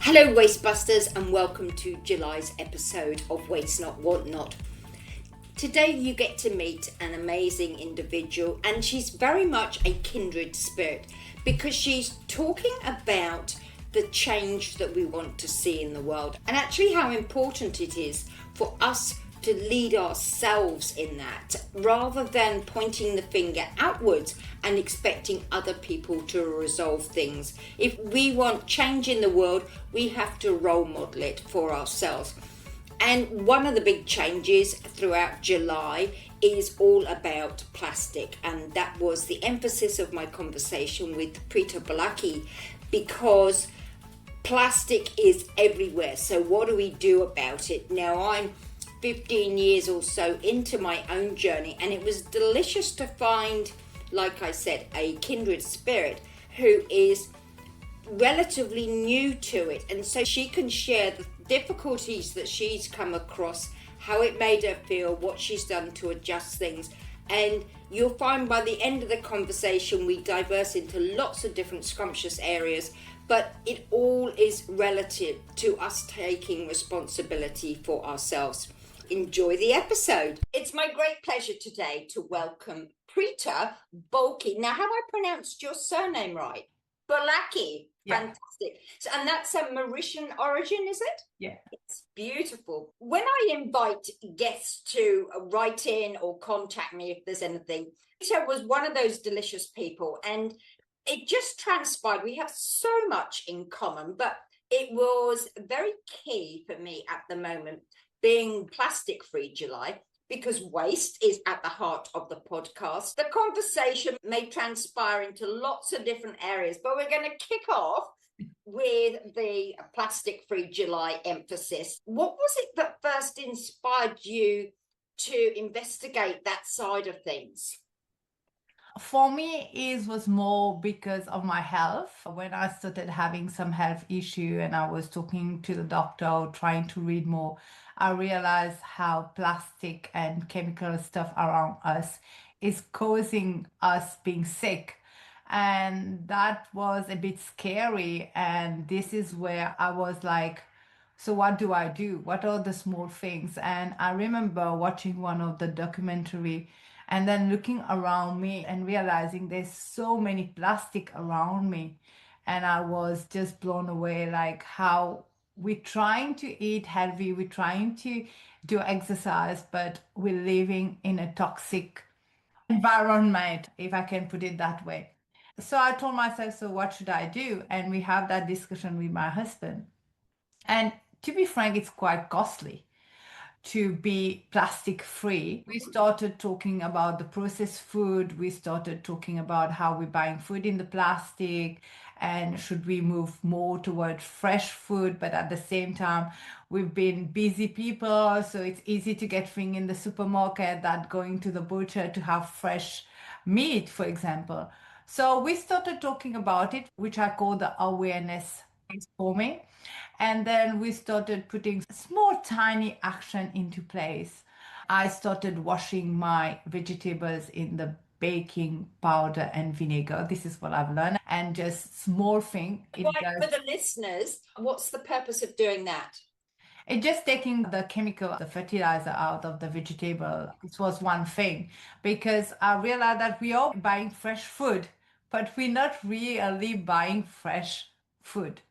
Hello Wastebusters and welcome to July's episode of Waste Not Want Not. Today you get to meet an amazing individual and she's very much a kindred spirit because she's talking about the change that we want to see in the world and actually how important it is for us to lead ourselves in that rather than pointing the finger outwards and expecting other people to resolve things. If we want change in the world, we have to role model it for ourselves. And one of the big changes throughout July is all about plastic, and that was the emphasis of my conversation with Preetah Bolaky because plastic is everywhere. So what do we do about it? Now I'm 15 years or so into my own journey, and it was delicious to find, like I said, a kindred spirit who is relatively new to it, and so she can share the difficulties that she's come across, how it made her feel, what she's done to adjust things. And you'll find by the end of the conversation we diverse into lots of different scrumptious areas, but it all is relative to us taking responsibility for ourselves. Enjoy the episode. It's my great pleasure today to welcome Preetah Bolaky. Now, have I pronounced your surname right? Bolaky. Yeah. Fantastic. So, and that's a Mauritian origin, is it? Yeah. It's beautiful. When I invite guests to write in or contact me if there's anything, Preetah was one of those delicious people, and it just transpired. We have so much in common, but it was very key for me at the moment, being plastic-free July, because waste is at the heart of the podcast. The conversation may transpire into lots of different areas, but we're going to kick off with the plastic-free July emphasis. What was it that first inspired you to investigate that side of things? For me, it was more because of my health. When I started having some health issue and I was talking to the doctor, trying to read more, I realized how plastic and chemical stuff around us is causing us being sick. And that was a bit scary. And this is where I was like, so what do I do? What are the small things? And I remember watching one of the documentary and then looking around me and realizing there's so many plastic around me. And I was just blown away, like how we're trying to eat healthy, we're trying to do exercise, but we're living in a toxic environment, if I can put it that way. So I told myself, so what should I do? And we have that discussion with my husband. And to be frank, it's quite costly to be plastic free. We started talking about the processed food. We started talking about how we're buying food in the plastic and should we move more toward fresh food. But at the same time, we've been busy people, so it's easy to get things in the supermarket that going to the butcher to have fresh meat, for example. So we started talking about it, which I call the awareness forming. And then we started putting small, tiny action into place. I started washing my vegetables in the baking powder and vinegar. This is what I've learned. And just small thing. Right, for the listeners, what's the purpose of doing that? It's just taking the chemical, the fertilizer out of the vegetable. This was one thing because I realized that we are buying fresh food, but we're not really buying fresh food.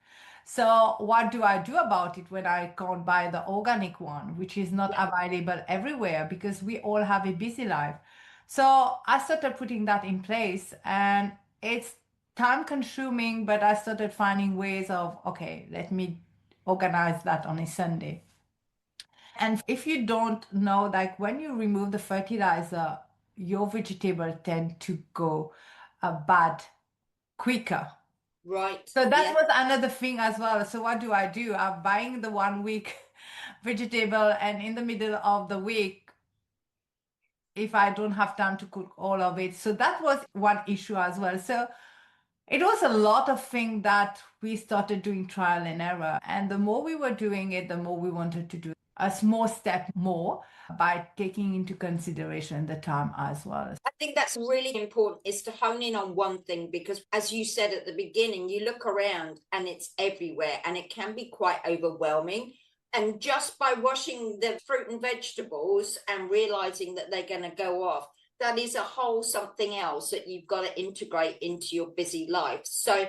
So what do I do about it when I can't buy the organic one, which is not available everywhere because we all have a busy life? So I started putting that in place, and it's time consuming, but I started finding ways of, okay, let me organize that on a Sunday. And if you don't know, like when you remove the fertilizer, your vegetable tend to go bad quicker. Right. So that was another thing as well. So what do? I'm buying the 1 week vegetable, and in the middle of the week, if I don't have time to cook all of it. So that was one issue as well. So it was a lot of things that we started doing trial and error. And the more we were doing it, the more we wanted to do. a small step more by taking into consideration the time as well. I think that's really important, is to hone in on one thing, because as you said at the beginning, you look around and it's everywhere and it can be quite overwhelming. And just by washing the fruit and vegetables and realizing that they're going to go off, that is a whole something else that you've got to integrate into your busy life. So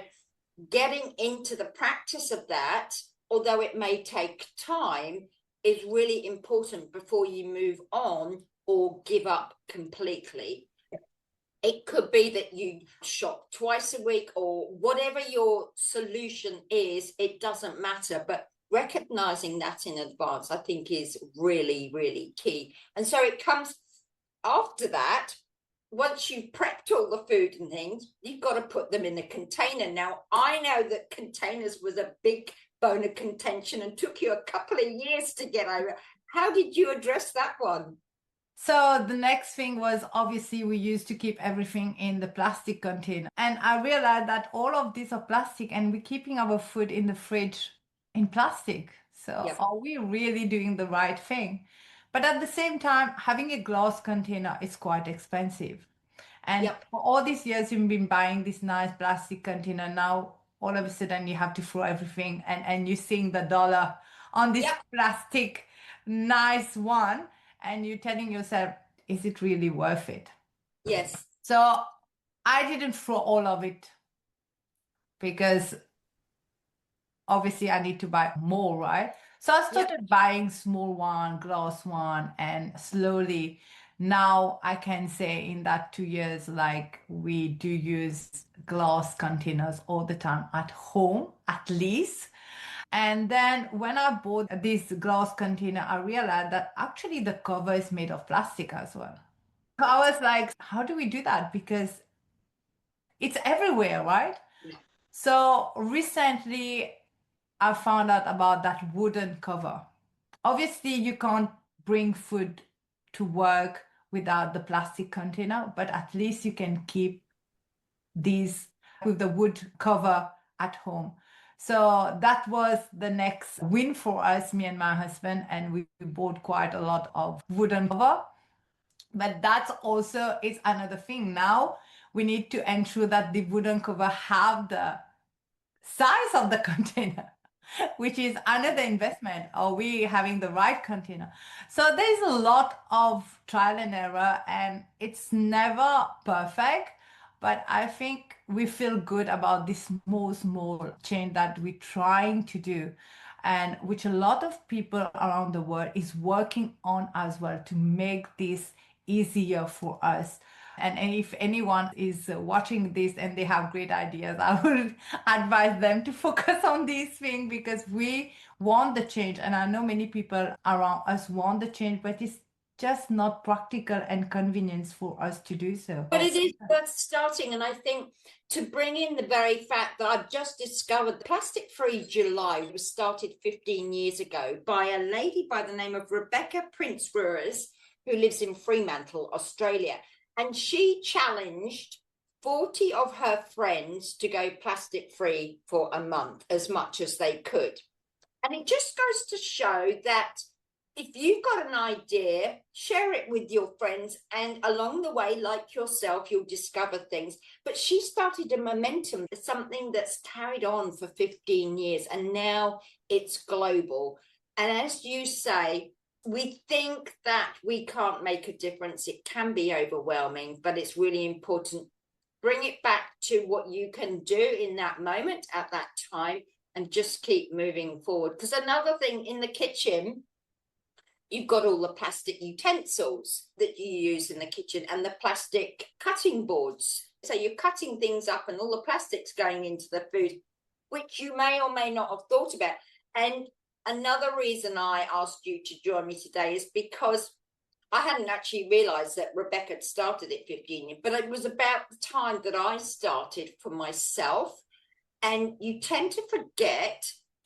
getting into the practice of that, although it may take time, is really important before you move on or give up completely. It could be that you shop twice a week or whatever your solution is, it doesn't matter. But recognizing that in advance, I think, is really, really key. And so it comes after that. Once you've prepped all the food and things, you've got to put them in a container. Now, I know that containers was a big bone of contention and took you a couple of years to get over. How did you address that one? So the next thing was, obviously we used to keep everything in the plastic container. And I realized that all of these are plastic and we're keeping our food in the fridge in plastic. So Yep. are we really doing the right thing? But at the same time, having a glass container is quite expensive. And Yep. for all these years, you've been buying this nice plastic container. Now, all of a sudden, you have to throw everything and you're seeing the dollar on this Yep. plastic nice one. And you're telling yourself, is it really worth it? Yes. So I didn't throw all of it because obviously I need to buy more, right? So I started buying small one, glass one, and slowly now I can say in that 2 years, like we do use glass containers all the time at home, at least. And then when I bought this glass container, I realized that actually the cover is made of plastic as well. I was like, how do we do that? Because it's everywhere, right? Yeah. So recently I found out about that wooden cover. Obviously, you can't bring food to work without the plastic container, but at least you can keep these with the wood cover at home. So that was the next win for us, me and my husband, and we bought quite a lot of wooden cover. But that's also is another thing. Now we need to ensure that the wooden cover have the size of the container, which is another investment. Are we having the right container? So there's a lot of trial and error, and it's never perfect. But I think we feel good about this small change that we're trying to do, and which a lot of people around the world is working on as well to make this easier for us. And if anyone is watching this and they have great ideas, I would advise them to focus on these things because we want the change. And I know many people around us want the change, but it's just not practical and convenience for us to do so. But it is worth starting. And I think to bring in the very fact that I've just discovered Plastic Free July was started 15 years ago by a lady by the name of Rebecca Prince-Ruers, who lives in Fremantle, Australia. And she challenged 40 of her friends to go plastic free for a month, as much as they could. And it just goes to show that if you've got an idea, share it with your friends, and along the way, like yourself, you'll discover things. But she started a momentum, something that's carried on for 15 years, and now it's global. And as you say, we think that we can't make a difference. It can be overwhelming, but it's really important. Bring it back to what you can do in that moment at that time and just keep moving forward. Because another thing in the kitchen, you've got all the plastic utensils that you use in the kitchen and the plastic cutting boards. So you're cutting things up and all the plastic's going into the food, which you may or may not have thought about. And another reason I asked you to join me today is because I hadn't actually realized that Rebecca had started it 15 years, but it was about the time that I started for myself. And you tend to forget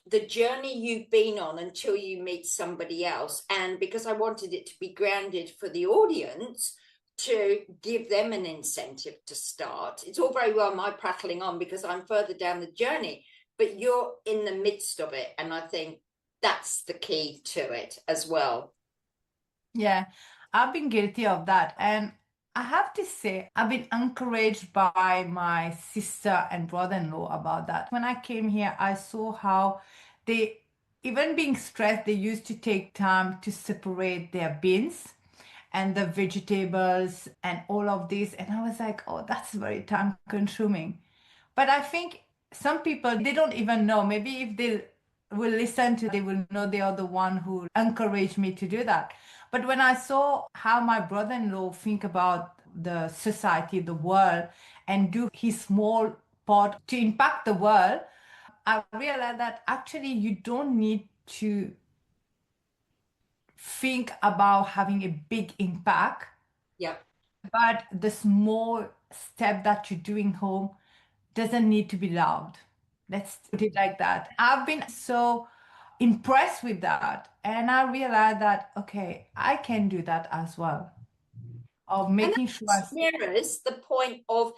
the journey you've been on until you meet somebody else. And because I wanted it to be grounded for the audience, to give them an incentive to start. It's all very well my prattling on because I'm further down the journey, but you're in the midst of it. And I think That's the key to it as well. Yeah, I've been guilty of that. And I have to say, I've been encouraged by my sister and brother-in-law about that. When I came here, I saw how they, even being stressed, they used to take time to separate their bins and the vegetables and all of this. And I was like, oh, that's very time consuming. But I think some people, they don't even know. Maybe if they will listen to, they will know they are the one who encouraged me to do that. But when I saw how my brother-in-law think about the society, the world, and do his small part to impact the world, I realized that actually you don't need to think about having a big impact, Yep. but the small step that you're doing home doesn't need to be loud. Let's put it like that. I've been so impressed with that. And I realized that, okay, I can do that as well. Of And making sure that mirrors the point of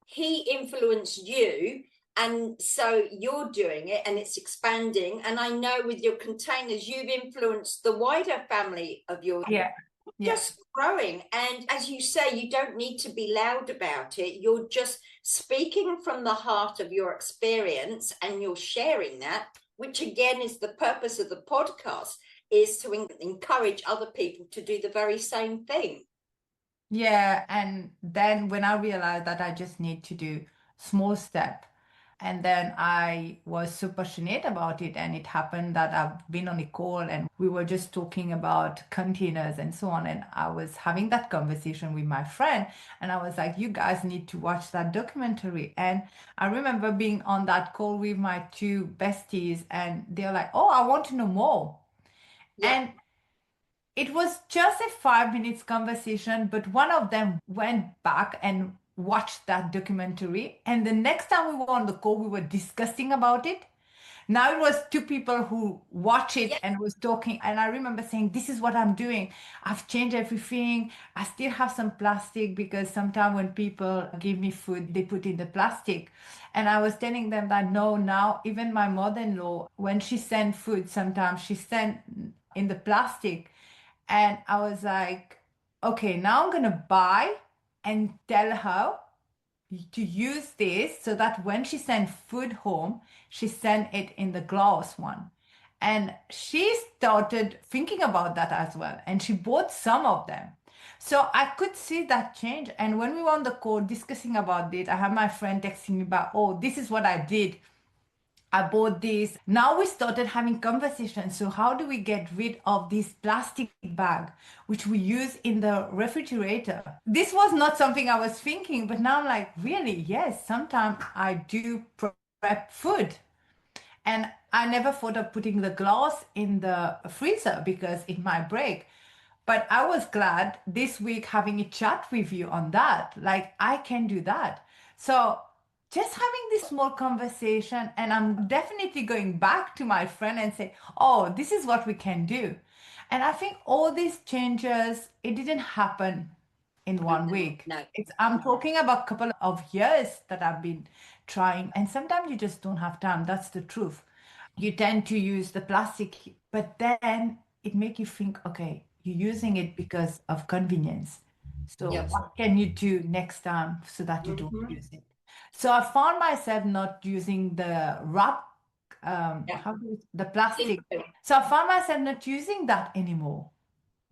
he influenced you. And so you're doing it and it's expanding. And I know with your containers, you've influenced the wider family of your yeah, yeah. just growing. And as you say, you don't need to be loud about it. You're just speaking from the heart of your experience and you're sharing that, which again is the purpose of the podcast, is to encourage other people to do the very same thing. Yeah, and then when I realized that I just need to do small step, and then I was so passionate about it, and it happened that I've been on a call and we were just talking about containers and so on, and I was having that conversation with my friend, and I was like, "You guys need to watch that documentary." And I remember being on that call with my two besties, and they're like, "Oh, I want to know more." Yeah. And it was just a 5 minutes conversation, but one of them went back and watched that documentary. And the next time we were on the call, we were discussing about it. Now it was two people who watch it Yeah. and was talking. And I remember saying, "This is what I'm doing. I've changed everything. I still have some plastic because sometimes when people give me food, they put in the plastic." And I was telling them that no, now even my mother-in-law, when she sent food, sometimes she sent in the plastic. And I was like, okay, now I'm gonna buy and tell her to use this so that when she sent food home, she sent it in the glass one. And she started thinking about that as well. And she bought some of them. So I could see that change. And when we were on the call discussing about it, I had my friend texting me about, oh, this is what I did. I bought this. Now we started having conversations. So how do we get rid of this plastic bag, which we use in the refrigerator? This was not something I was thinking, but now I'm like, really? Yes, sometimes I do prep food. And I never thought of putting the glass in the freezer because it might break. But I was glad this week having a chat with you on that. Like, I can do that. So, just having this small conversation, and I'm definitely going back to my friend and say, oh, this is what we can do. And I think all these changes, it didn't happen in one week. No. I'm talking about a couple of years that I've been trying, and sometimes you just don't have time. That's the truth. You tend to use the plastic, but then it make you think, okay, you're using it because of convenience. So Yep. what can you do next time so that you don't Mm-hmm. use it? So I found myself not using the wrap, Yeah. the plastic. So I found myself not using that anymore.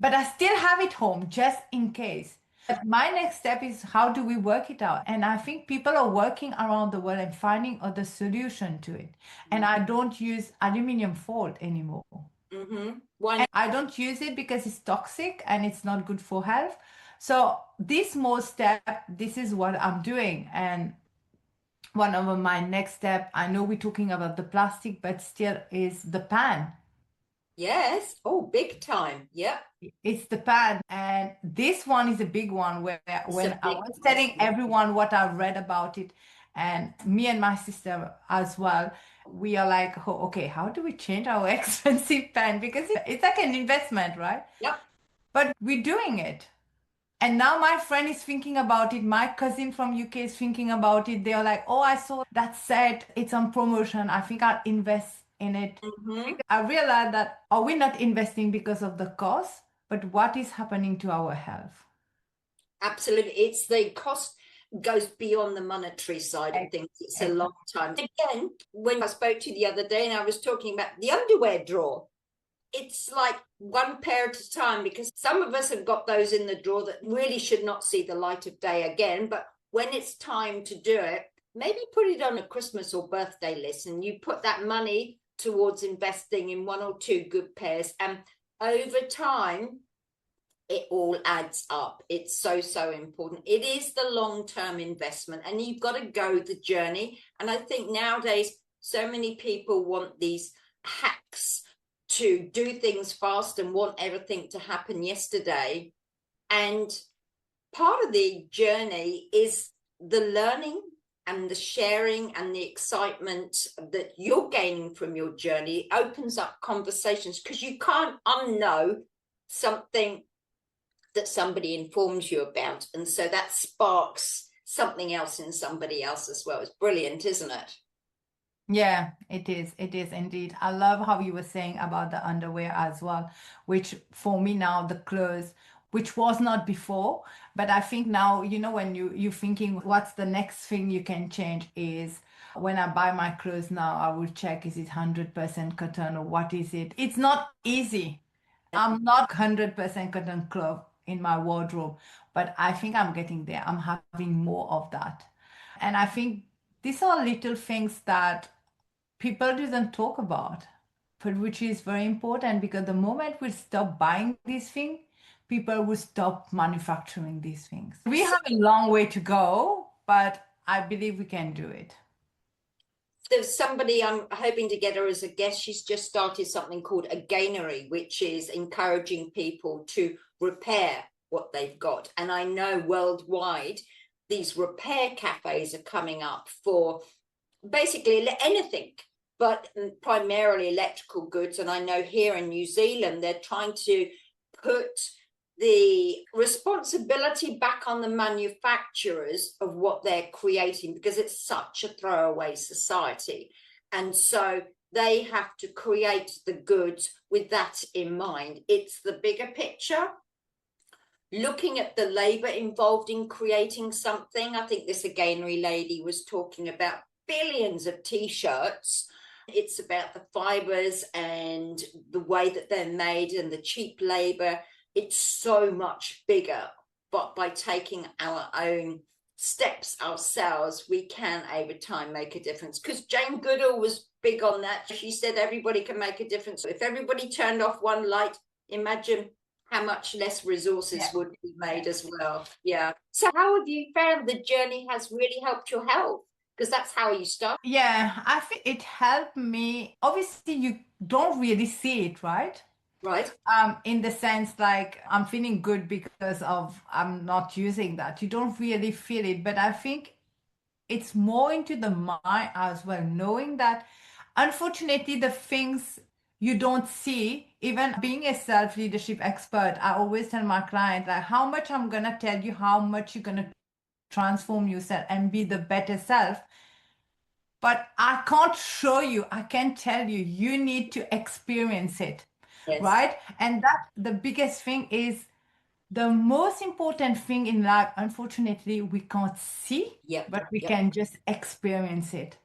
But I still have it home just in case. But my next step is how do we work it out? And I think people are working around the world and finding other solution to it. And I don't use aluminum foil anymore. Mm-hmm. Why And not? I don't use it because it's toxic and it's not good for health. So this small step, this is what I'm doing. And one of my next step, I know we're talking about the plastic, but still is the pan. Yes. Oh, big time. Yep. It's the pan, and this one is a big one where It's a when I big was telling investment. everyone what I read about it, and me and my sister as well, we are like, oh, okay, how do we change our expensive pan? Because it's like an investment, right? Yep. But we're doing it. And now my friend is thinking about it. My cousin from UK is thinking about it. They're like, oh, I saw that set. It's on promotion. I think I'll invest in it. Hmm. I realized that are we not investing because of the cost, but what is happening to our health? Absolutely. It's the cost goes beyond the monetary side of Ex- things. It's a long Exactly. time. Again, when I spoke to you the other day and I was talking about the underwear drawer, it's like one pair at a time because some of us have got those in the drawer that really should not see the light of day again. But when it's time to do it, maybe put it on a Christmas or birthday list and you put that money towards investing in one or two good pairs. And over time, it all adds up. It's so, so important. It is the long-term investment, and you've got to go the journey. And I think nowadays, so many people want these hacks to do things fast and want everything to happen yesterday. And part of the journey is the learning and the sharing and the excitement that you're gaining from your journey. It opens up conversations because you can't unknow something that somebody informs you about. And so that sparks something else in somebody else as well. It's brilliant, isn't it? Yeah, it is. It is indeed. I love how you were saying about the underwear as well, which for me now, the clothes, which was not before, but I think now, when you're thinking what's the next thing you can change is when I buy my clothes now, I will check is it 100% cotton or what is it? It's not easy. I'm not 100% cotton cloth in my wardrobe, but I think I'm getting there. I'm having more of that. And I think these are little things that people doesn't talk about, but which is very important because the moment we stop buying these things, people will stop manufacturing these things. We So have a long way to go, but I believe we can do it. there's somebody I'm hoping to get her as a guest. She's just started something called a gainery, which is encouraging people to repair what they've got. And I know worldwide, these repair cafes are coming up for basically anything, but primarily electrical goods. And I know here in New Zealand, they're trying to put the responsibility back on the manufacturers of what they're creating because it's such a throwaway society. And so they have to create the goods with that in mind. It's the bigger picture, looking at the labor involved in creating something. I think this Againry lady was talking about billions of t-shirts. It's about the fibers and the way that they're made and the cheap labor. It's so much bigger, but by taking our own steps ourselves, we can over time make a difference. Because Jane Goodall was big on that. She said everybody can make a difference. If everybody turned off one light, imagine how much less resources Yeah. would be made as well. Yeah. So how have you found the journey has really helped your health? Because that's how you start, Yeah, I think it helped me. Obviously, you don't really see it, right? right? In the sense like I'm feeling good because of I'm not using that. You don't really feel it, but I think it's more into the mind as well, knowing that unfortunately the things you don't see, even being a self-leadership expert, I always tell my client like how much I'm gonna tell you how much you're gonna transform yourself and be the better self. But I can't show you, I can tell you, you need to experience it, Yes. right? And that the biggest thing is the most important thing in life, unfortunately, we can't see, Yep. but we Yep. can just experience it.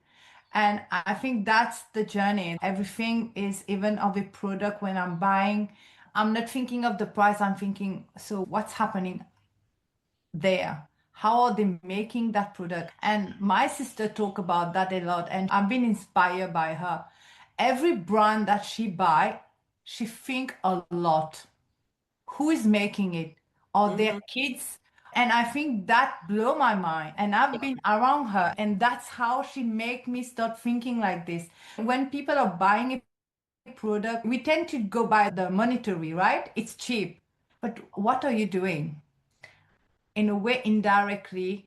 And I think that's the journey. Everything is even of a product when I'm buying, I'm not thinking of the price, I'm thinking, so what's happening there? How are they making that product? And my sister talk about that a lot, and I've been inspired by her. Every brand that she buy, she think a lot. Who is making it? Are there Mm-hmm. kids? And I think that blow my mind. And I've Yep. been around her, and that's how she make me start thinking like this. When people are buying a product, we tend to go by the monetary, right? It's cheap. But what are you doing? In a way, indirectly,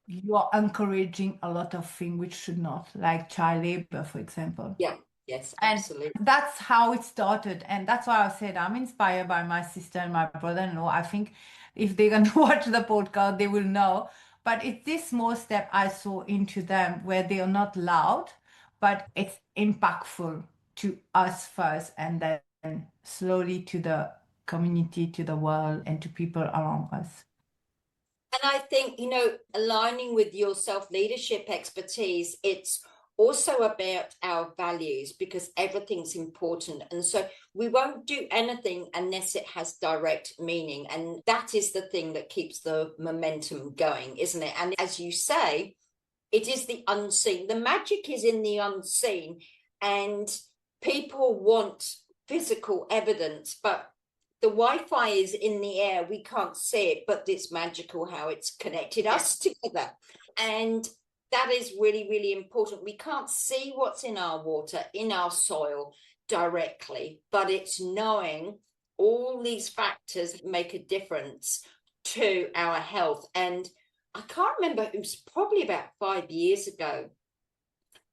you are encouraging a lot of things which should not, like child labor, for example. Yep. Yes, And absolutely. that's how it started. And that's why I said I'm inspired by my sister and my brother-in-law. I think if they're going to watch the podcast, they will know. But it's this small step I saw into them where they are not loud, but it's impactful. to us first and then slowly to the community, to the world, and to people around us. And I think, aligning with your self leadership expertise, it's also about our values because everything's important. And so we won't do anything unless it has direct meaning. And that is the thing that keeps the momentum going, isn't it? And as you say, it is the unseen. The magic is in the unseen. And people want physical evidence, but the Wi-Fi is in the air. We can't see it, but it's magical how it's connected us together. And that is really, really important. We can't see what's in our water, in our soil directly, but it's knowing all these factors make a difference to our health. And I can't remember, it was probably about 5 years ago,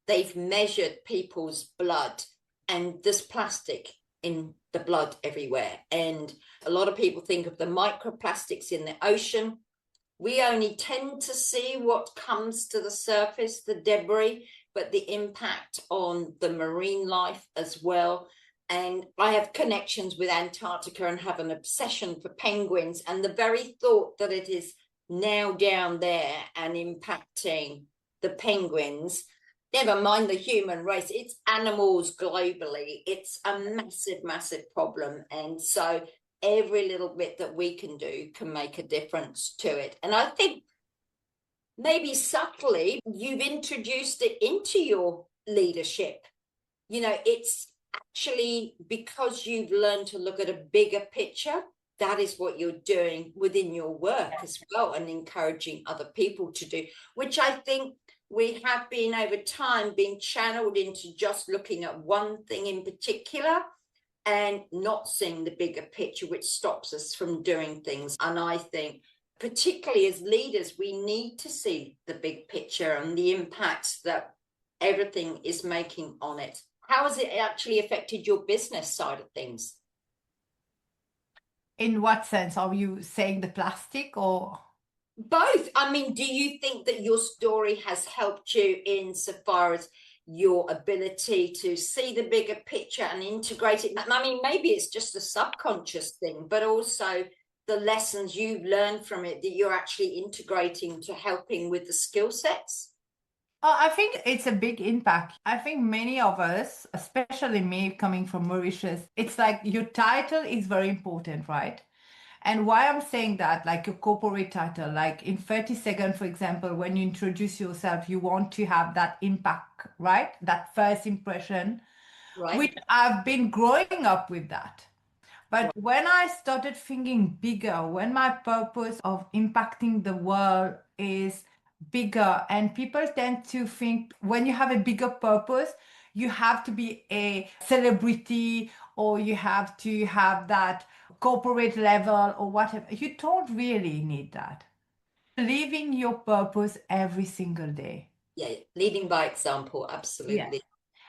they've measured people's blood and this plastic in the blood everywhere. And a lot of people think of the microplastics in the ocean. We only tend to see what comes to the surface, the debris, but the impact on the marine life as well. And I have connections with Antarctica and have an obsession for penguins. And the very thought that it is now down there and impacting the penguins, never mind the human race, it's animals globally. It's a massive, massive problem. And so every little bit that we can do can make a difference to it. And I think maybe subtly, you've introduced it into your leadership. It's actually because you've learned to look at a bigger picture. That is what you're doing within your work as well, and encouraging other people to do, which I think we have been over time being channeled into just looking at one thing in particular and not seeing the bigger picture, which stops us from doing things. And I think, particularly as leaders, we need to see the big picture and the impacts that everything is making on it. How has it actually affected your business side of things? In what sense? Are you saying the plastic or? Both. I mean, do you think that your story has helped you insofar as your ability to see the bigger picture and integrate it? I mean, maybe it's just a subconscious thing, but also the lessons you've learned from it that you're actually integrating to helping with the skill sets? Oh, I think it's a big impact. I think many of us, especially me coming from Mauritius, it's like your title is very important, right? And why I'm saying that, like your corporate title, like in 30 seconds, for example, when you introduce yourself, you want to have that impact, right? That first impression, which Right. I've been growing up with that. But when I started thinking bigger, when my purpose of impacting the world is bigger, and people tend to think when you have a bigger purpose, you have to be a celebrity or you have to have that corporate level or whatever. You don't really need that. Living your purpose every single day. Yeah, leading by example, Yes. absolutely.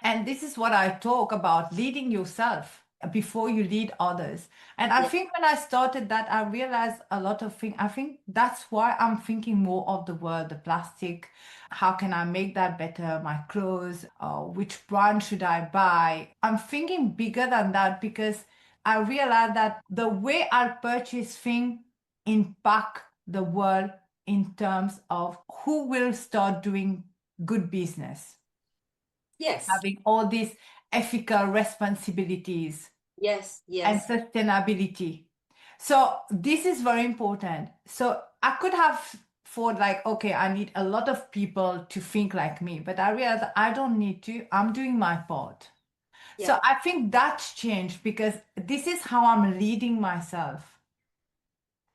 And this is what I talk about, leading yourself before you lead others. And I Yeah. think when I started that, I realized a lot of things. I think that's why I'm thinking more of the world, the plastic. How can I make that better? My clothes, which brand should I buy? I'm thinking bigger than that because I realized that the way I purchase things impact the world in terms of who will start doing good business, Yes. having all these ethical responsibilities Yes. and Yes. sustainability. So this is very important. So I could have thought like, okay, I need a lot of people to think like me, but I realized I don't need to. I'm doing my part. Yeah. So I think that's changed because this is how I'm leading myself.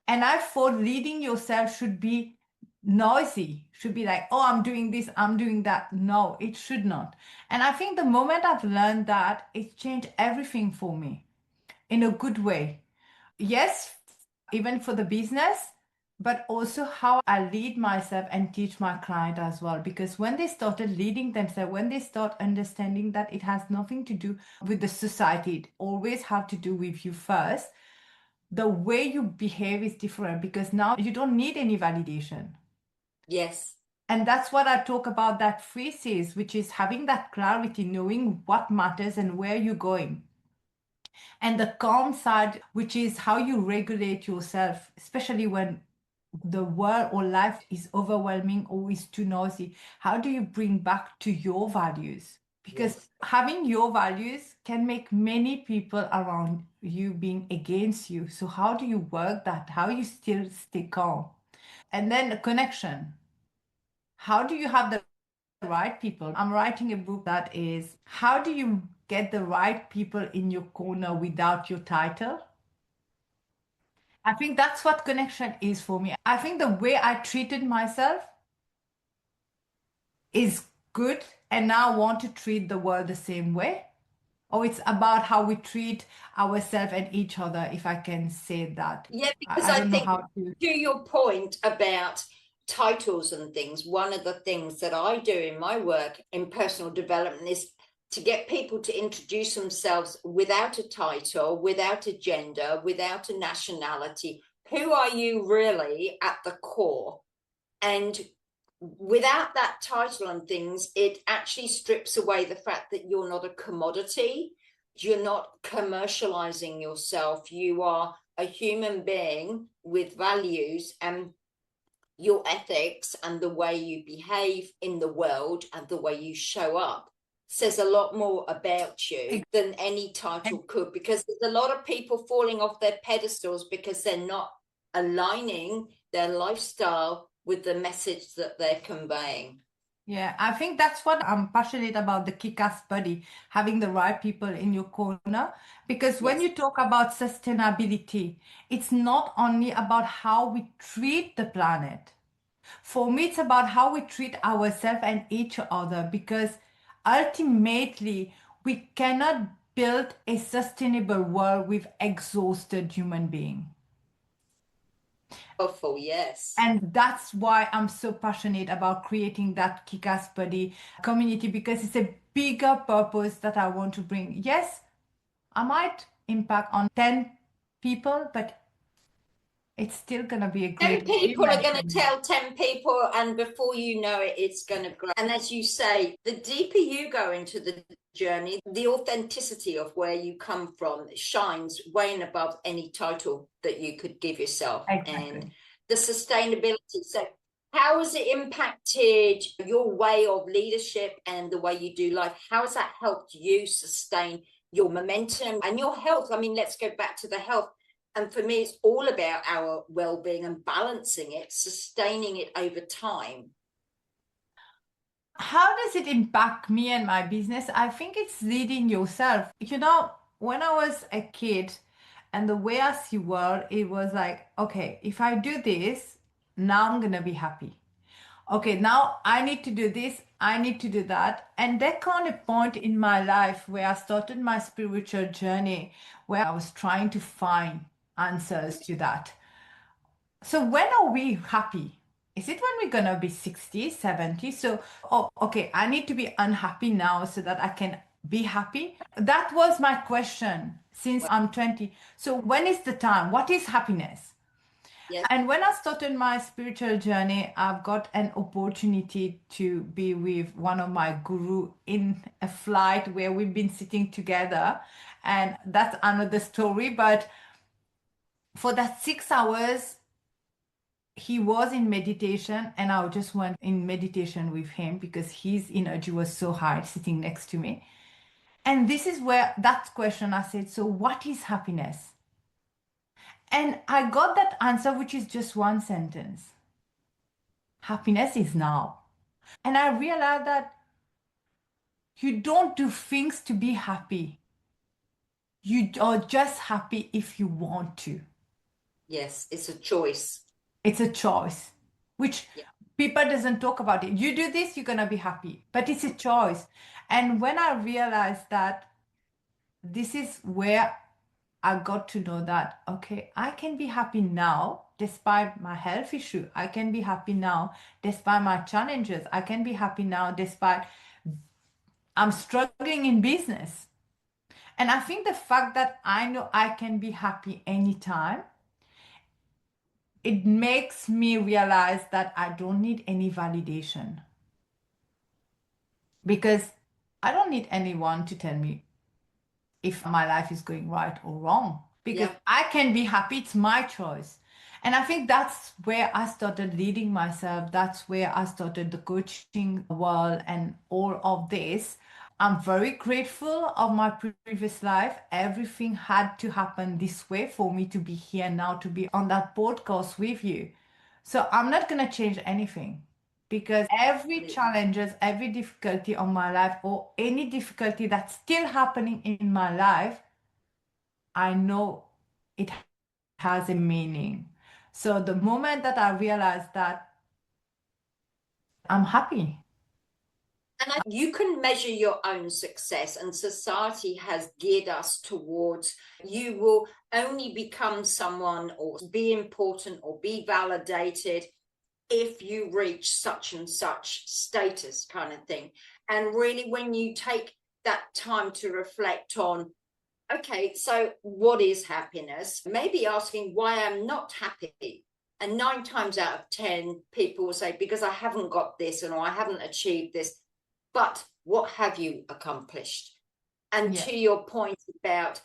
And I thought leading yourself should be noisy, should be like, oh, I'm doing this, I'm doing that. No, it should not. And I think the moment I've learned that, it changed everything for me in a good way. Yes, even for the business, but also how I lead myself and teach my client as well. Because when they started leading themselves, when they start understanding that it has nothing to do with the society, it always have to do with you first, the way you behave is different because now you don't need any validation. Yes. And that's what I talk about that phases, which is having that clarity, knowing what matters and where you're going. And the calm side, which is how you regulate yourself, especially when the world or life is overwhelming or is too noisy. How do you bring back to your values? Because Yes. having your values can make many people around you being against you. So how do you work that? How you still stay calm? And then the connection. How do you have the right people? I'm writing a book that is how do you get the right people in your corner without your title? I think that's what connection is for me. I think the way I treated myself is good, and now I want to treat the world the same way. Or it's about how we treat ourselves and each other, if I can say that. Yeah, because I I don't know think how to. to your point about titles and things, one of the things that I do in my work in personal development is to get people to introduce themselves without a title, without a gender, without a nationality. Who are you really at the core? And without that title and things, it actually strips away the fact that you're not a commodity. You're not commercializing yourself. You are a human being with values, and your ethics and the way you behave in the world and the way you show up says a lot more about you than any title could, because there's a lot of people falling off their pedestals because they're not aligning their lifestyle with the message that they're conveying. Yeah, I think that's what I'm passionate about, the kick-ass buddy, having the right people in your corner. Because when Yes. you talk about sustainability, it's not only about how we treat the planet. For me, it's about how we treat ourselves and each other, because ultimately, we cannot build a sustainable world with exhausted human beings. Powerful, yes. And that's why I'm so passionate about creating that kick-ass buddy community, because it's a bigger purpose that I want to bring. Yes, I might impact on 10 people, but it's still gonna be a 10 great people are achievement going for to me. tell 10 people, and before you know it, it's going to grow. And as you say, the deeper you go into the journey, the authenticity of where you come from shines way and above any title that you could give yourself. And Exactly. the sustainability. So, how has it impacted your way of leadership and the way you do life? How has that helped you sustain your momentum and your health? I mean, let's go back to the health. And for me, it's all about our well-being and balancing it, sustaining it over time. How does it impact me and my business? I think it's leading yourself. When I was a kid and the way I see world, it was like, okay, if I do this, now I'm gonna be happy. Okay, now I need to do this, I need to do that. And there kind of point in my life where I started my spiritual journey, where I was trying to find answers to that. So when are we happy? Is it when we're gonna be 60, 70? So, oh, okay, I need to be unhappy now so that I can be happy. That was my question since I'm 20. So when is the time? What is happiness? Yes. And when I started my spiritual journey, I've got an opportunity to be with one of my guru in a flight where we've been sitting together. And that's another story. But for that 6 hours, he was in meditation, and I just went in meditation with him because his energy was so high sitting next to me. And this is where that question I said, so what is happiness? And I got that answer, which is just one sentence: happiness is now. And I realized that you don't do things to be happy. You are just happy if you want to. Yes, it's a choice. It's a choice, which Yeah. people doesn't talk about it. You do this, you're gonna be happy, but it's a choice. And when I realized that, this is where I got to know that, okay, I can be happy now despite my health issue. I can be happy now despite my challenges. I can be happy now despite I'm struggling in business. And I think the fact that I know I can be happy anytime it makes me realize that I don't need any validation because I don't need anyone to tell me if my life is going right or wrong because Yeah. I can be happy. It's my choice. And I think that's where I started leading myself. That's where I started the coaching world and all of this. I'm very grateful of my previous life. Everything had to happen this way for me to be here now, to be on that podcast with you. So I'm not going to change anything because every Absolutely. challenges, every difficulty on my life or any difficulty that's still happening in my life, I know it has a meaning. So the moment that I realized that, I'm happy. You can measure your own success, and society has geared us towards you will only become someone or be important or be validated if you reach such and such status, kind of thing. And really, when you take that time to reflect on, okay, so what is happiness? Maybe asking why I'm not happy. And 9 times out of 10, people will say, because I haven't got this and or I haven't achieved this. But what have you accomplished? And Yeah. to your point about,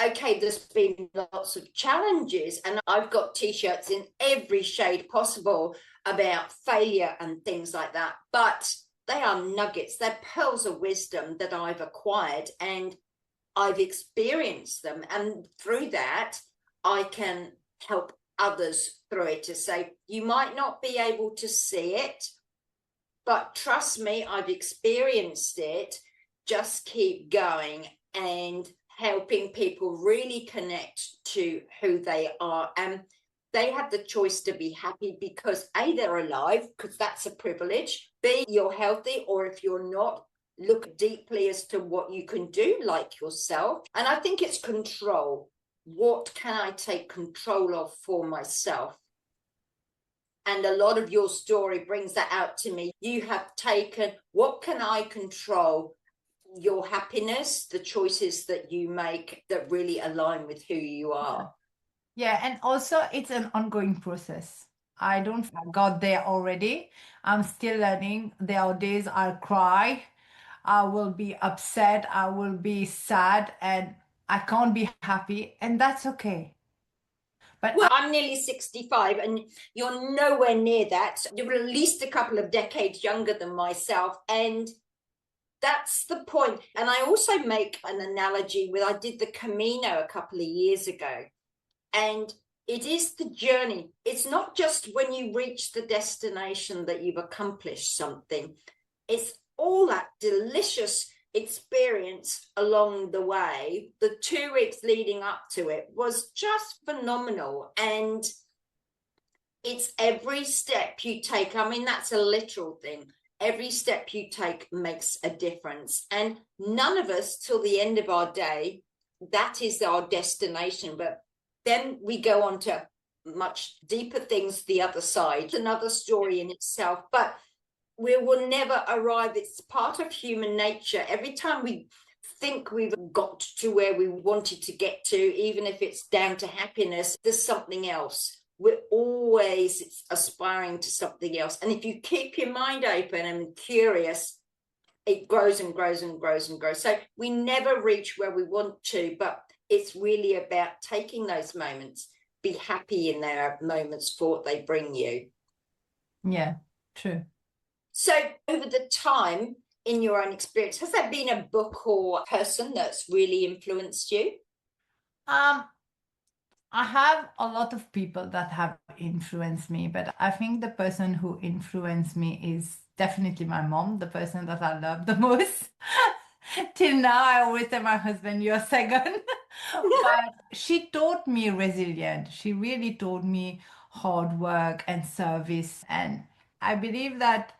okay, there's been lots of challenges, and I've got t-shirts in every shade possible about failure and things like that. But they are nuggets, they're pearls of wisdom that I've acquired and I've experienced them. And through that, I can help others through it to say, you might not be able to see it, but trust me, I've experienced it. Just keep going and helping people really connect to who they are. And they have the choice to be happy because A, they're alive, because that's a privilege. B, you're healthy, or if you're not, look deeply as to what you can do, like yourself. And I think it's control. What can I take control of for myself? And a lot of your story brings that out to me. You have taken, what can I control? Your happiness, the choices that you make that really align with who you are. Yeah, and also it's an ongoing process. I don't think I got there already. I'm still learning. There are days I'll cry, I will be upset, I will be sad, and I can't be happy, and that's okay. But Well, I'm nearly 65 and you're nowhere near that. You're at least a couple of decades younger than myself. And that's the point. And I also make an analogy with I did the Camino a couple of years ago. And it is the journey. It's not just when you reach the destination that you've accomplished something. It's all that delicious experience along the way. The 2 weeks leading up to it was just phenomenal. And it's every step you take. I mean, that's a literal thing. Every step you take makes a difference. And none of us, till the end of our day, that is our destination. But then we go on to much deeper things the other side. It's another story in itself. But we will never arrive. It's part of human nature. Every time we think we've got to where we wanted to get to, even if it's down to happiness, there's something else. We're always aspiring to something else. And if you keep your mind open and curious, it grows and grows and grows and grows. So we never reach where we want to, but it's really about taking those moments, be happy in their moments for what they bring you. yeah, true. So, over the time in your own experience, has there been a book or person that's really influenced you? Um, I have a lot of people that have influenced me, but I think the person who influenced me is definitely my mom, the person that I love the most. Till now, I always tell my husband, you're second. But she taught me resilience. She really taught me hard work and service. And I believe that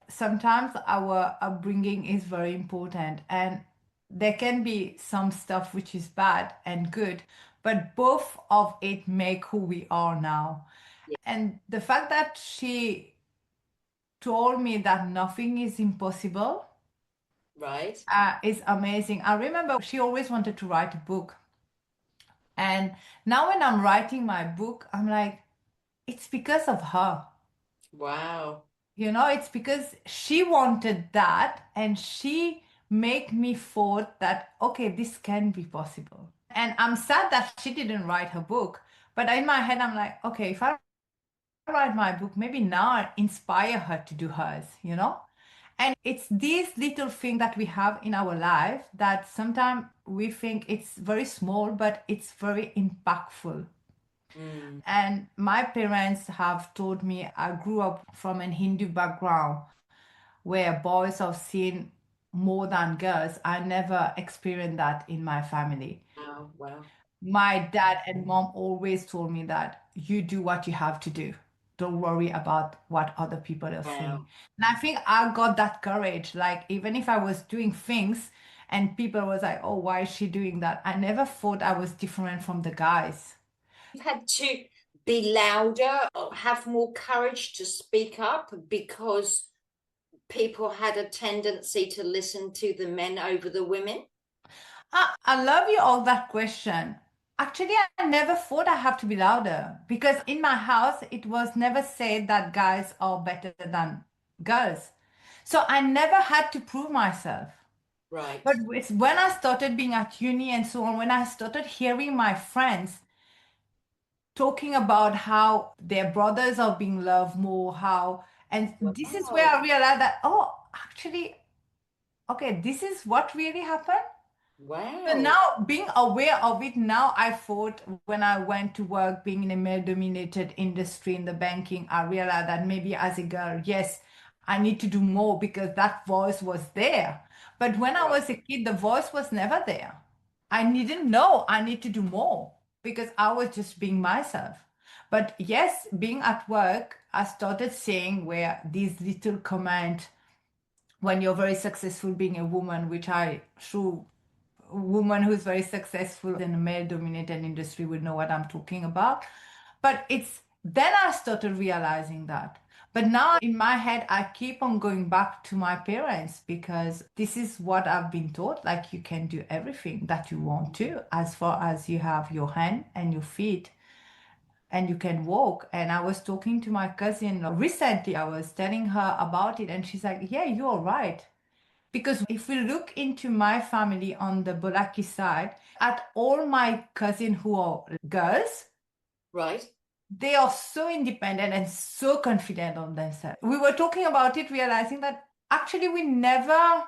sometimes our upbringing is very important and there can be some stuff which is bad and good, but both of it make who we are now. Yeah, And the fact that she told me that nothing is impossible right. is amazing. I remember she always wanted to write a book. And now when I'm writing my book, I'm like, it's because of her. Wow. It's because she wanted that and she made me thought that, okay, this can be possible. And I'm sad that she didn't write her book. But in my head, I'm like, okay, if I write my book, maybe now I inspire her to do hers. And it's these little things that we have in our life that sometimes we think it's very small, but it's very impactful. Mm. And my parents have told me I grew up from an Hindu background where boys are seen more than girls. I never experienced that in my family. Wow. Wow. My dad and mom always told me that you do what you have to do. Don't worry about what other people are saying. Wow. And I think I got that courage. Like even if I was doing things and people was like, "Oh, why is she doing that?" I never thought I was different from the guys. You've had to be louder or have more courage to speak up because people had a tendency to listen to the men over the women? I love you all that question. Actually, I never thought I have to be louder because in my house, it was never said that guys are better than girls. So I never had to prove myself. Right. But it's when I started being at uni and so on, when I started hearing my friends talking about how their brothers are being loved more, and this is where Wow. I realized that, oh, actually, okay, this is what really happened. So Wow. now, being aware of it, now I thought when I went to work being in a male-dominated industry in the banking, I realized that maybe as a girl, yes, I need to do more because that voice was there. But when I Right. was a kid, the voice was never there. I didn't know I need to do more because I was just being myself. But yes, being at work, I started seeing where these little comment when you're very successful being a woman, which I true woman who's very successful in a male dominated industry would know what I'm talking about. But it's then I started realizing that. But now in my head, I keep on going back to my parents because this is what I've been taught. Like you can do everything that you want to, as far as you have your hand and your feet and you can walk. And I was talking to my cousin recently, I was telling her about it, and she's like, yeah, you're right. Because if we look into my family on the Bolaki side, at all my cousins who are girls, Right. they are so independent and so confident on themselves. We were talking about it, realizing that actually we never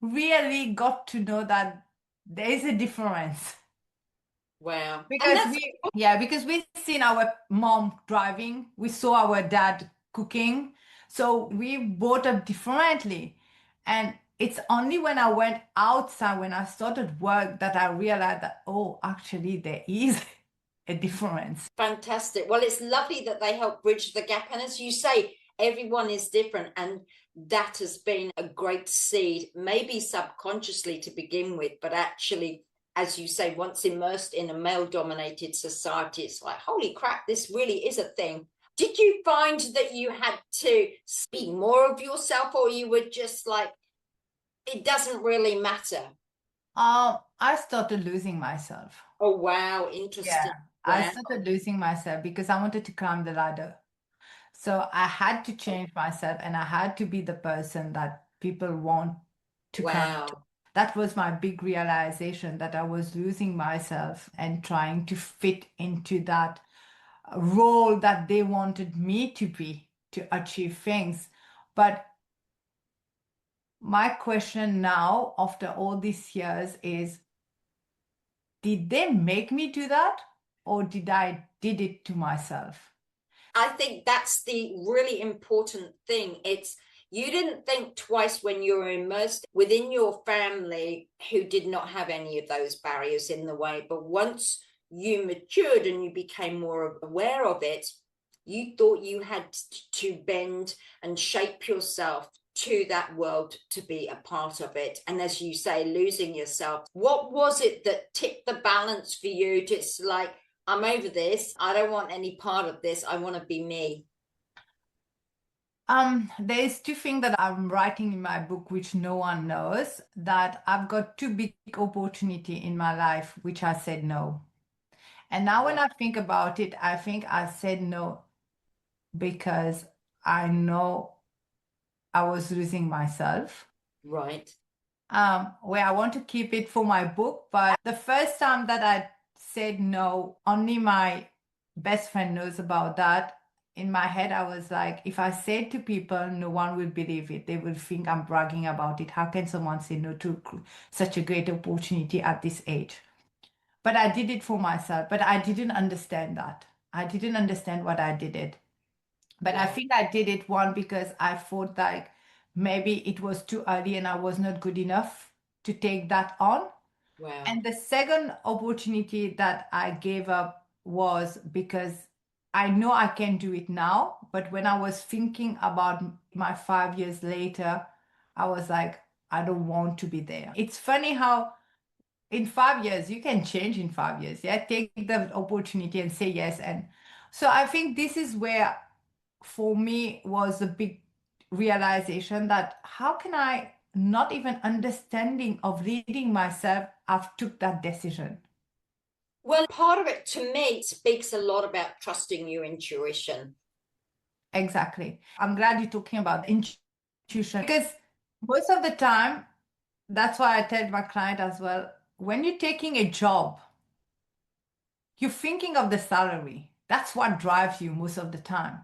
really got to know that there is a difference. Wow. And Because that's because we've seen our mom driving, we saw our dad cooking, so we brought up differently. And it's only when I went outside, when I started work, that I realized that, oh, actually, there is a difference. fantastic. Well, it's lovely that they help bridge the gap. And as you say, everyone is different. And that has been a great seed, maybe subconsciously to begin with, but actually, as you say, once immersed in a male dominated society, it's like, holy crap, this really is a thing. Did you find that you had to speak more of yourself, or you were just like, it doesn't really matter? I started losing myself. Oh, wow, Yeah, interesting. I Wow. started losing myself because I wanted to climb the ladder. So I had to change myself and I had to be the person that people want to come to. Wow. That was my big realization that I was losing myself and trying to fit into that role that they wanted me to be to achieve things. But my question now, after all these years, is did they make me do that or did I did it to myself? I think that's the really important thing. It's you didn't think twice when you were immersed within your family who did not have any of those barriers in the way. But once you matured and you became more aware of it, you thought you had to bend and shape yourself to that world to be a part of it. And as you say, losing yourself. What was it that tipped the balance for you? Just like, I'm over this. I don't want any part of this. I want to be me. There's two things that I'm writing in my book which no one knows, that I've got two big opportunity in my life which I said no. And now when Wow. I think about it, I think I said no because I know I was losing myself. Right. Where I want to keep it for my book, but the first time that I said no, only my best friend knows about that. In my head, I was like, if I say it to people, no one will believe it. They will think I'm bragging about it. How can someone say no to such a great opportunity at this age? But I did it for myself, but I didn't understand that. I didn't understand what I did it. But I Wow. think I did it one because I thought like maybe it was too early and I was not good enough to take that on. Wow. And the second opportunity that I gave up was because I know I can do it now. But when I was thinking about my 5 years later, I was like, I don't want to be there. It's funny how in 5 years you can change in 5 years. Yeah, take the opportunity and say yes. And so I think this is where for me was a big realization that how can I not even understanding of reading myself, I've took that decision. Well, part of it to me speaks a lot about trusting your intuition. Exactly. I'm glad you're talking about intuition because most of the time, that's why I tell my client as well, when you're taking a job, you're thinking of the salary. That's what drives you most of the time.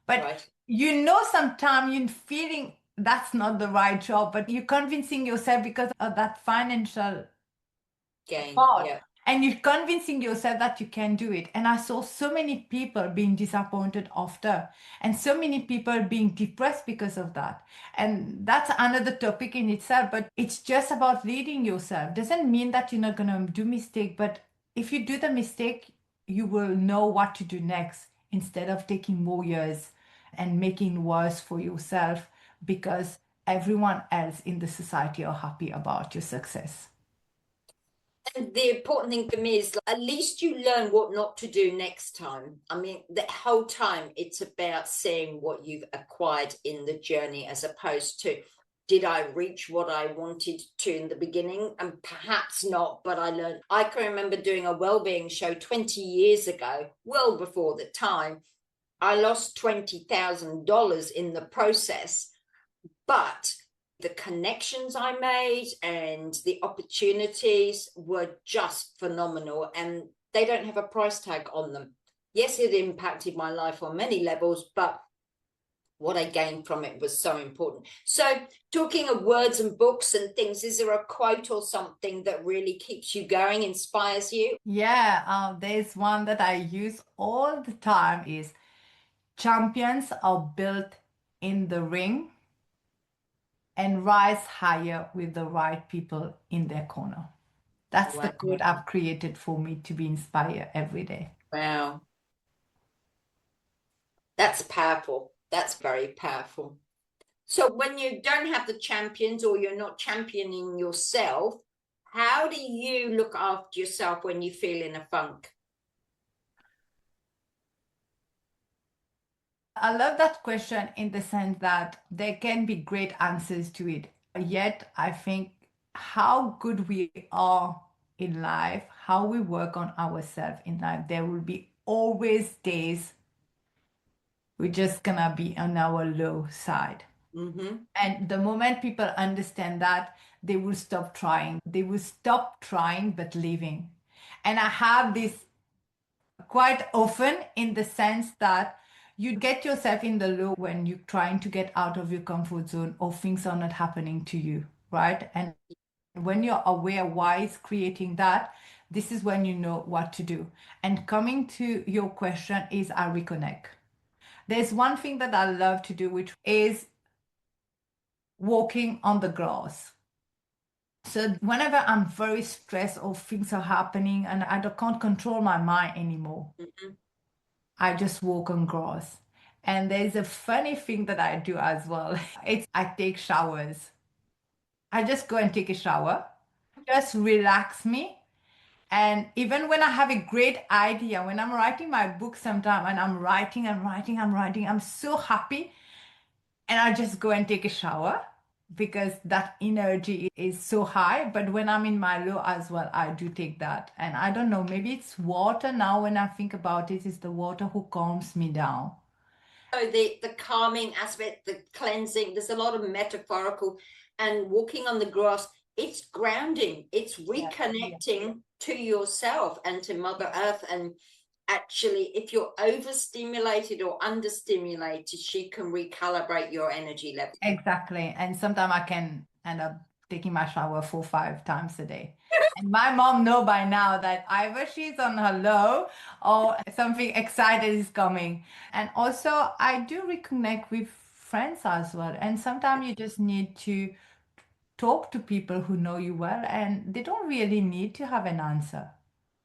But Right. you know, sometimes you're feeling that's not the right job, but you're convincing yourself because of that financial Gain. part. Yeah. And you're convincing yourself that you can do it. And I saw so many people being disappointed after, and so many people being depressed because of that. And that's another topic in itself, but it's just about leading yourself. Doesn't mean that you're not going to do mistake, but if you do the mistake, you will know what to do next instead of taking more years and making worse for yourself because everyone else in the society are happy about your success. And the important thing for me is at least you learn what not to do next time. I mean, the whole time it's about seeing what you've acquired in the journey as opposed to did I reach what I wanted to in the beginning? And perhaps not, but I learned. I can remember doing a well-being show 20 years ago, well before the time. I lost $20,000 in the process, but the connections I made and the opportunities were just phenomenal, and they don't have a price tag on them. Yes, it impacted my life on many levels, but what I gained from it was so important. So, talking of words and books and things, is there a quote or something that really keeps you going, inspires you? Yeah, there's one that I use all the time is champions are built in the ring and rise higher with the right people in their corner. That's the Wow. quote I've created for me to be inspired every day. Wow. That's powerful. That's very powerful. So when you don't have the champions or you're not championing yourself, how do you look after yourself when you feel in a funk? I love that question in the sense that there can be great answers to it. Yet, I think how good we are in life, how we work on ourselves in life, there will be always days we're just gonna be on our low side. Mm-hmm. And the moment people understand that, they will stop trying. They will stop trying but living. And I have this quite often in the sense that you get yourself in the low when you're trying to get out of your comfort zone or things are not happening to you, right? And when you're aware why it's creating that, this is when you know what to do. And coming to your question is I reconnect. There's one thing that I love to do, which is walking on the grass. So whenever I'm very stressed or things are happening and can't control my mind anymore, Mm-hmm. I just walk on grass. And there's a funny thing that I do as well. It's I take showers. I just go and take a shower, just relax me. And even when I have a great idea, when I'm writing my book sometime and I'm writing, I'm so happy and I just go and take a shower because that energy is so high. But when I'm in my low as well, I do take that. And I don't know, maybe it's water now when I think about it, it's the water who calms me down. So the calming aspect, the cleansing, there's a lot of metaphorical, and walking on the grass, it's grounding, it's reconnecting to yourself and to Mother Earth. And actually, if you're overstimulated or understimulated, she can recalibrate your energy level. Exactly. And sometimes I can end up taking my shower 4, 5 times a day. And my mom know by now that either she's on her low or something excited is coming. And also I do reconnect with friends as well. And sometimes you just need to talk to people who know you well and they don't really need to have an answer.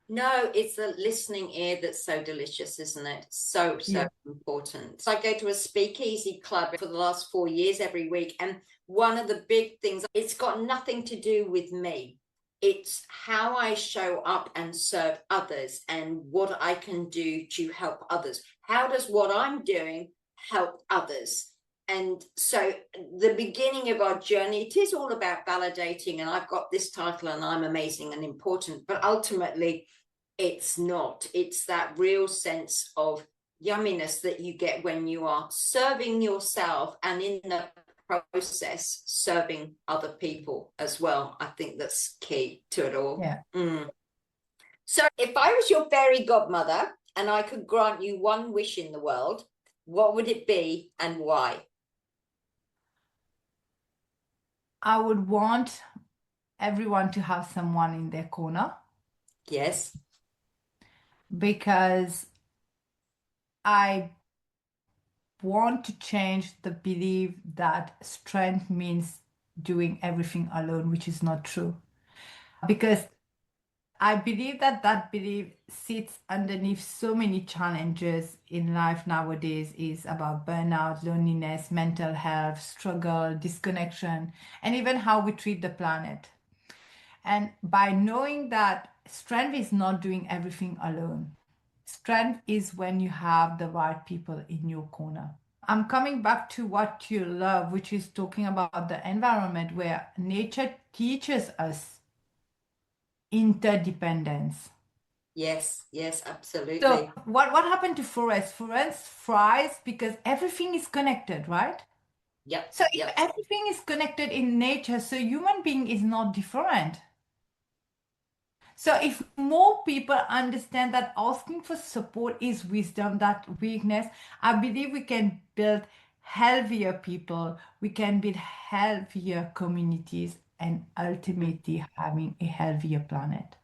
No, it's the listening ear that's so delicious, isn't it? So Yeah. important. So I go to a speakeasy club for the last 4 years every week. And one of the big things, it's got nothing to do with me. It's how I show up and serve others and what I can do to help others. How does what I'm doing help others? And so the beginning of our journey, it is all about validating. And I've got this title and I'm amazing and important, but ultimately, it's not. It's that real sense of yumminess that you get when you are serving yourself and in the process serving other people as well. I think that's key to it all. Yeah. So if I was your fairy godmother and I could grant you one wish in the world, what would it be and why? I would want everyone to have someone in their corner Yes. because I want to change the belief that strength means doing everything alone, which is not true. Because I believe that that belief sits underneath so many challenges in life nowadays is about burnout, loneliness, mental health, struggle, disconnection, and even how we treat the planet. And by knowing that strength is not doing everything alone, strength is when you have the right people in your corner. I'm coming back to what you love, which is talking about the environment where nature teaches us interdependence. Yes, absolutely. So what happened to forest? Forest thrives because everything is connected, right? Yep. So if everything is connected in nature, so human being is not different. So if more people understand that asking for support is wisdom, that weakness, I believe we can build healthier people, we can build healthier communities, and ultimately having a healthier planet.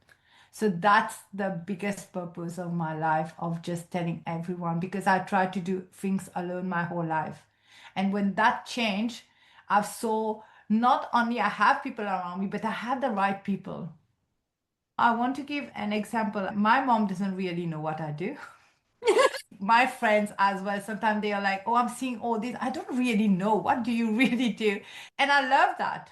So that's the biggest purpose of my life, of just telling everyone, because I tried to do things alone my whole life. And when that changed, I saw not only I have people around me, but I had the right people. I want to give an example. My mom doesn't really know what I do. My friends as well, sometimes they are like, oh, I'm seeing all this. I don't really know. What do you really do? And I love that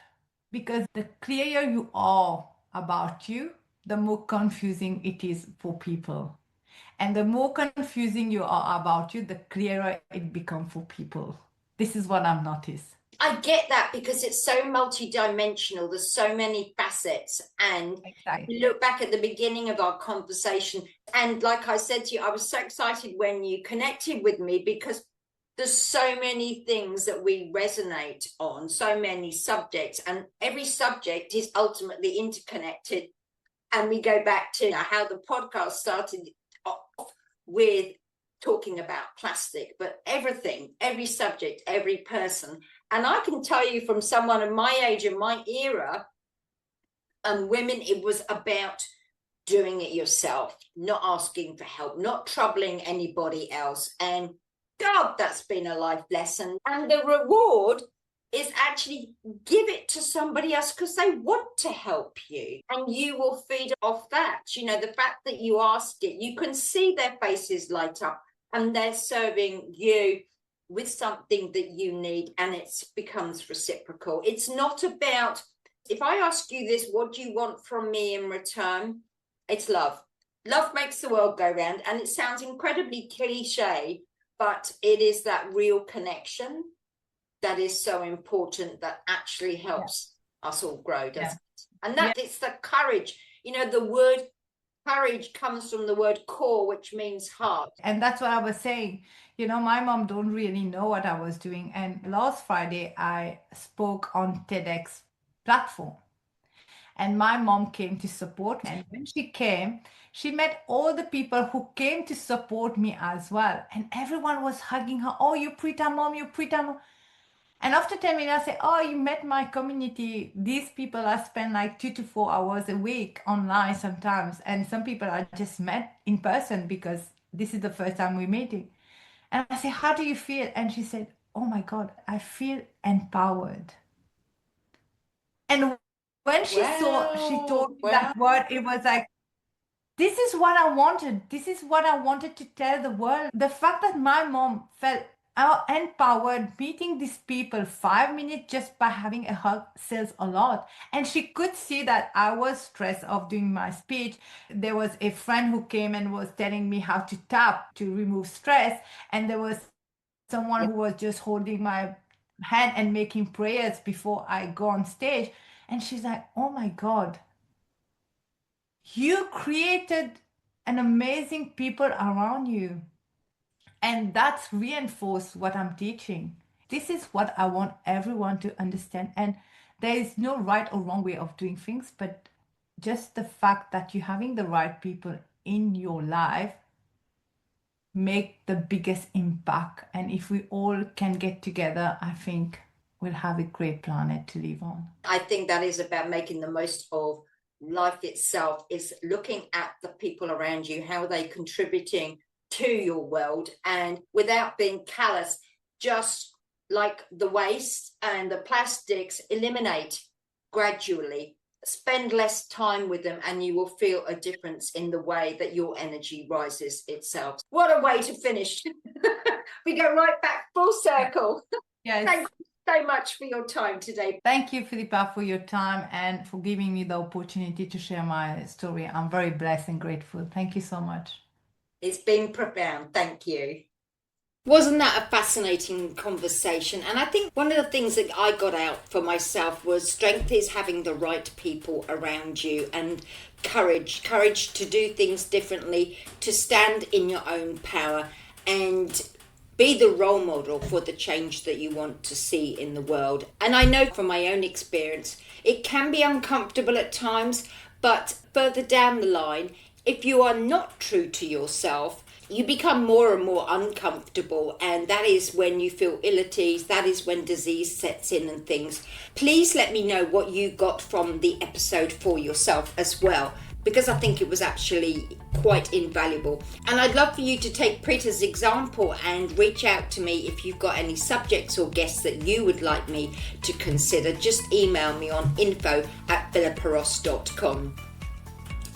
because the clearer you are about you, the more confusing it is for people. And the more confusing you are about you, the clearer it becomes for people. This is what I've noticed. I get that because it's so multidimensional. There's so many facets. And Exactly. look back at the beginning of our conversation. And like I said to you, I was so excited when you connected with me because there's so many things that we resonate on, so many subjects. And every subject is ultimately interconnected. And we go back to how the podcast started off with talking about plastic, but everything, every subject, every person. And I can tell you from someone of my age and my era, women, it was about doing it yourself, not asking for help, not troubling anybody else. And God, that's been a life lesson. And the reward is actually give it to somebody else because they want to help you and you will feed off that. You know, the fact that you asked it, you can see their faces light up and they're serving you with something that you need and it becomes reciprocal. It's not about, if I ask you this, what do you want from me in return? It's love. Love makes the world go round. And it sounds incredibly cliche, but it is that real connection that is so important that actually helps us all grow, doesn't it? And that it's the courage, you know, the word Courage comes from the word core, which means heart. And that's what I was saying. My mom don't really know what I was doing. And last Friday, I spoke on TEDx platform. And my mom came to support me. And when she came, she met all the people who came to support me as well. And everyone was hugging her. Oh, you Preetah mom, you Preetah mom. And after 10 minutes, I say, oh, you met my community. These people I spend like 2 to 4 hours a week online sometimes. And some people I just met in person because this is the first time we're meeting. And I say, how do you feel? And she said, oh my God, I feel empowered. And when she told me that word, it was like, this is what I wanted. This is what I wanted to tell the world. The fact that my mom felt empowered meeting these people 5 minutes just by having a hug says a lot. And she could see that I was stressed of doing my speech. There was a friend who came and was telling me how to tap to remove stress. And there was someone who was just holding my hand and making prayers before I go on stage. And she's like, oh my God, you created an amazing people around you. And that's reinforced what I'm teaching. This is what I want everyone to understand. And there is no right or wrong way of doing things, but just the fact that you're having the right people in your life make the biggest impact. And if we all can get together, I think we'll have a great planet to live on. I think that is about making the most of life itself, is looking at the people around you, how they're contributing to your world, and without being callous, just like the waste and the plastics, eliminate gradually. Spend less time with them and you will feel a difference in the way that your energy rises itself. What a way to finish. We go right back full circle. Yes. Thank you so much for your time today. Thank you, Philippa, for your time and for giving me the opportunity to share my story. I'm very blessed and grateful. Thank you so much. It's been profound. Thank you. Wasn't that a fascinating conversation? And I think one of the things that I got out for myself was strength is having the right people around you, and courage to do things differently, to stand in your own power and be the role model for the change that you want to see in the world. And I know from my own experience, it can be uncomfortable at times, but further down the line, if you are not true to yourself, you become more and more uncomfortable, and that is when you feel ill at ease. That is when disease sets in and things. Please let me know what you got from the episode for yourself as well, because I think it was actually quite invaluable. And I'd love for you to take Preetah's example and reach out to me if you've got any subjects or guests that you would like me to consider. Just email me on info@philippaross.com.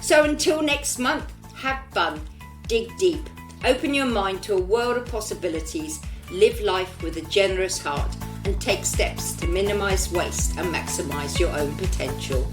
So until next month, have fun, dig deep, open your mind to a world of possibilities, live life with a generous heart, and take steps to minimize waste and maximize your own potential.